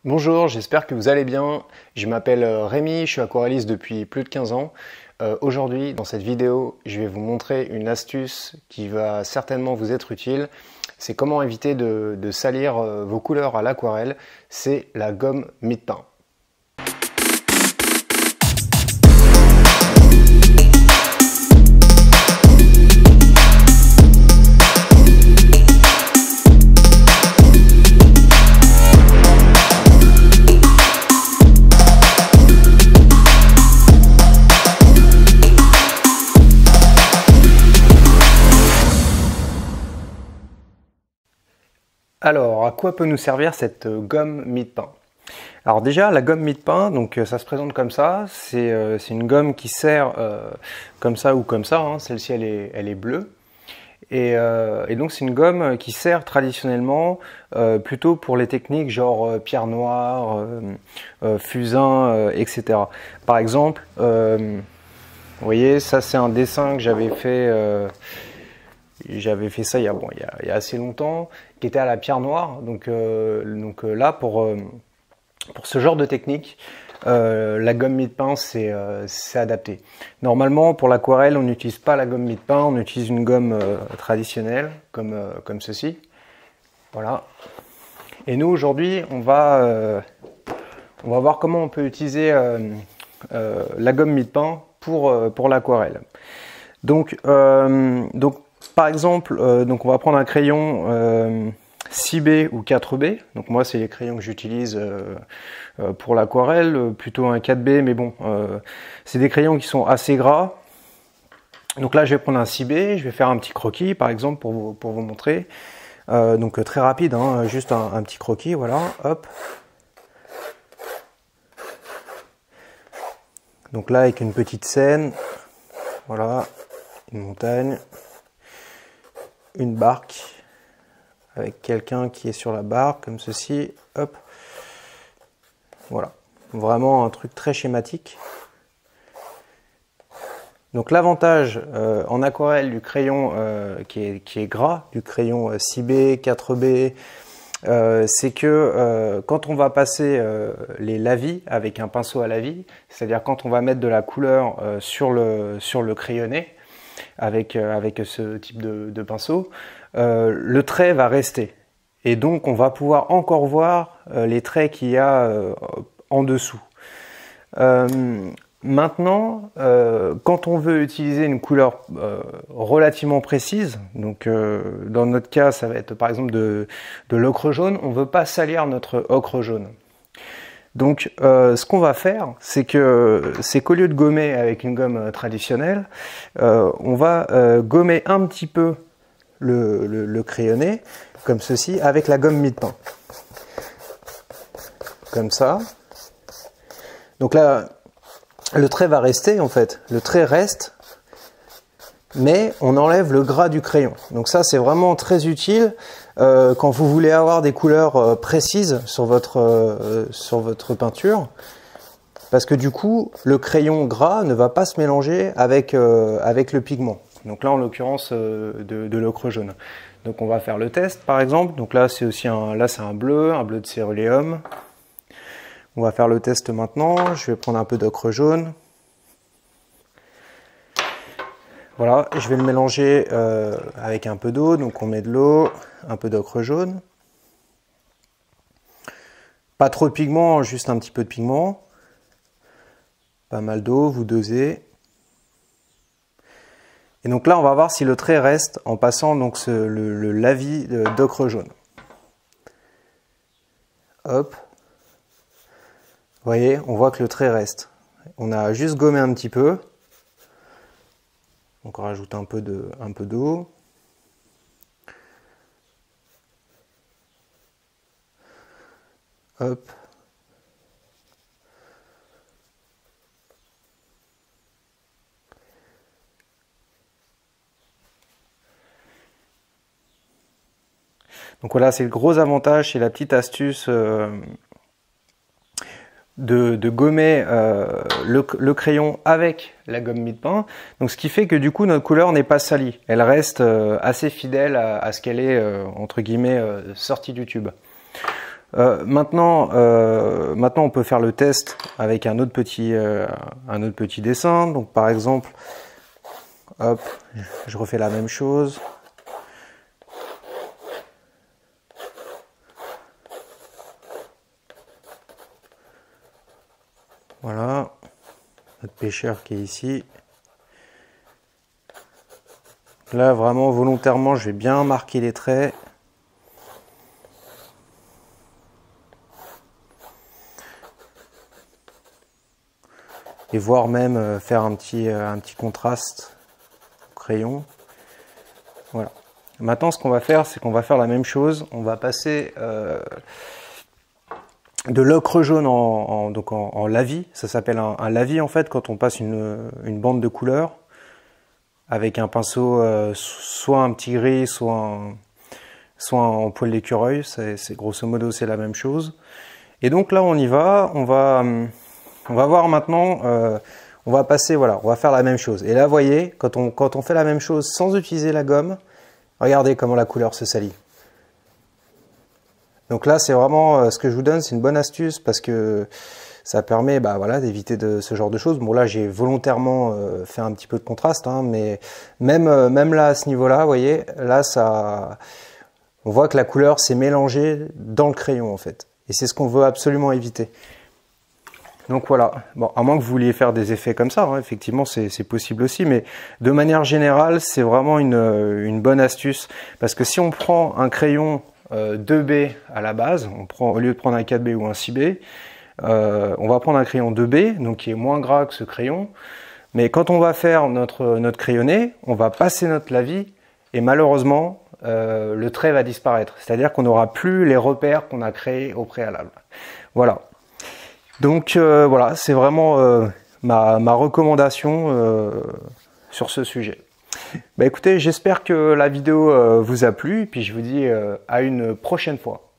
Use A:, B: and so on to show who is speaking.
A: Bonjour, j'espère que vous allez bien. Je m'appelle Rémi, je suis aquarelliste depuis plus de 15 ans. Aujourd'hui, dans cette vidéo, je vais vous montrer une astuce qui va certainement vous être utile. C'est comment éviter de salir vos couleurs à l'aquarelle. C'est la gomme mie-de-pain. Alors, à quoi peut nous servir cette gomme mie-de-pain? Alors déjà, la gomme mie-de-pain, donc ça se présente comme ça. C'est une gomme qui sert comme ça ou comme ça. Hein. Celle-ci, elle est bleue. Et donc c'est une gomme qui sert traditionnellement plutôt pour les techniques genre pierre noire, fusain, etc. Par exemple, vous voyez, ça c'est un dessin que j'avais fait ça il y a assez longtemps, qui était à la pierre noire. Donc là, pour ce genre de technique, la gomme mie-de-pain, c'est adapté. Normalement, pour l'aquarelle, on n'utilise pas la gomme mie-de-pain, on utilise une gomme traditionnelle, comme ceci. Voilà. Et nous, aujourd'hui, on va voir comment on peut utiliser la gomme mie-de-pain pour l'aquarelle. Donc, par exemple, on va prendre un crayon 6B ou 4B. Donc moi, c'est les crayons que j'utilise pour l'aquarelle, plutôt un 4B, mais bon, c'est des crayons qui sont assez gras. Donc là, je vais prendre un 6B, je vais faire un petit croquis, par exemple, pour vous montrer. Donc très rapide, hein, juste un petit croquis, voilà, hop. Donc là, avec une petite scène, voilà, une montagne, une barque, avec quelqu'un qui est sur la barque, comme ceci, hop. Voilà, vraiment un truc très schématique. Donc l'avantage en aquarelle du crayon qui est gras, du crayon 6B, 4B, c'est que quand on va passer les lavis avec un pinceau à lavis, c'est-à-dire quand on va mettre de la couleur sur le crayonné avec ce type de pinceau, le trait va rester. Et donc on va pouvoir encore voir les traits qu'il y a en dessous. Maintenant, quand on veut utiliser une couleur relativement précise, donc dans notre cas ça va être par exemple de l'ocre jaune, on ne veut pas salir notre ocre jaune. Donc ce qu'on va faire, c'est qu'au lieu de gommer avec une gomme traditionnelle, on va gommer un petit peu le crayonné, comme ceci, avec la gomme mie-de-pain. Comme ça. Donc là, le trait va rester en fait. Le trait reste, mais on enlève le gras du crayon. Donc ça, c'est vraiment très utile quand vous voulez avoir des couleurs précises sur votre peinture. Parce que du coup, le crayon gras ne va pas se mélanger avec le pigment. Donc là, en l'occurrence, de l'ocre jaune. Donc on va faire le test, par exemple. Donc là, c'est aussi un bleu de céruléum. On va faire le test maintenant. Je vais prendre un peu d'ocre jaune. Voilà, je vais le mélanger avec un peu d'eau. Donc on met de l'eau, un peu d'ocre jaune. Pas trop de pigment, juste un petit peu de pigment. Pas mal d'eau, vous dosez. Et donc là, on va voir si le trait reste en passant donc le lavis d'ocre jaune. Hop. Vous voyez, on voit que le trait reste. On a juste gommé un petit peu. Donc on rajoute un peu d'eau. Hop. Donc voilà, c'est le gros avantage, c'est la petite astuce de gommer le crayon avec la gomme mie-de-pain. Donc ce qui fait que du coup notre couleur n'est pas salie. Elle reste assez fidèle à ce qu'elle est entre guillemets sortie du tube. Maintenant, on peut faire le test avec un autre petit dessin. Donc par exemple, hop, je refais la même chose. Voilà, notre pêcheur qui est ici. Là, vraiment, volontairement, je vais bien marquer les traits. Et voire même faire un petit contraste au crayon. Voilà. Maintenant, ce qu'on va faire, c'est qu'on va faire la même chose. On va passer de l'ocre jaune en lavis. Ça s'appelle un lavis en fait quand on passe une bande de couleur avec un pinceau, soit un petit gris, soit en poil d'écureuil. C'est grosso modo c'est la même chose. Et donc là on y va. On va voir maintenant. On va passer, voilà, on va faire la même chose. Et là, vous voyez, quand on fait la même chose sans utiliser la gomme, regardez comment la couleur se salit. Donc là, c'est vraiment ce que je vous donne, c'est une bonne astuce parce que ça permet voilà, d'éviter ce genre de choses. Bon là, j'ai volontairement fait un petit peu de contraste, hein, mais même là, à ce niveau-là, vous voyez, là, on voit que la couleur s'est mélangée dans le crayon en fait. Et c'est ce qu'on veut absolument éviter. Donc voilà, bon, à moins que vous vouliez faire des effets comme ça, hein, effectivement c'est possible aussi, mais de manière générale, c'est vraiment une bonne astuce. Parce que si on prend un crayon 2B à la base, au lieu de prendre un 4B ou un 6B, on va prendre un crayon 2B, donc qui est moins gras que ce crayon. Mais quand on va faire notre crayonné, on va passer notre lavis et malheureusement, le trait va disparaître. C'est-à-dire qu'on n'aura plus les repères qu'on a créés au préalable. Voilà. Donc voilà, c'est vraiment ma recommandation sur ce sujet. Bah écoutez, j'espère que la vidéo vous a plu, et puis je vous dis à une prochaine fois.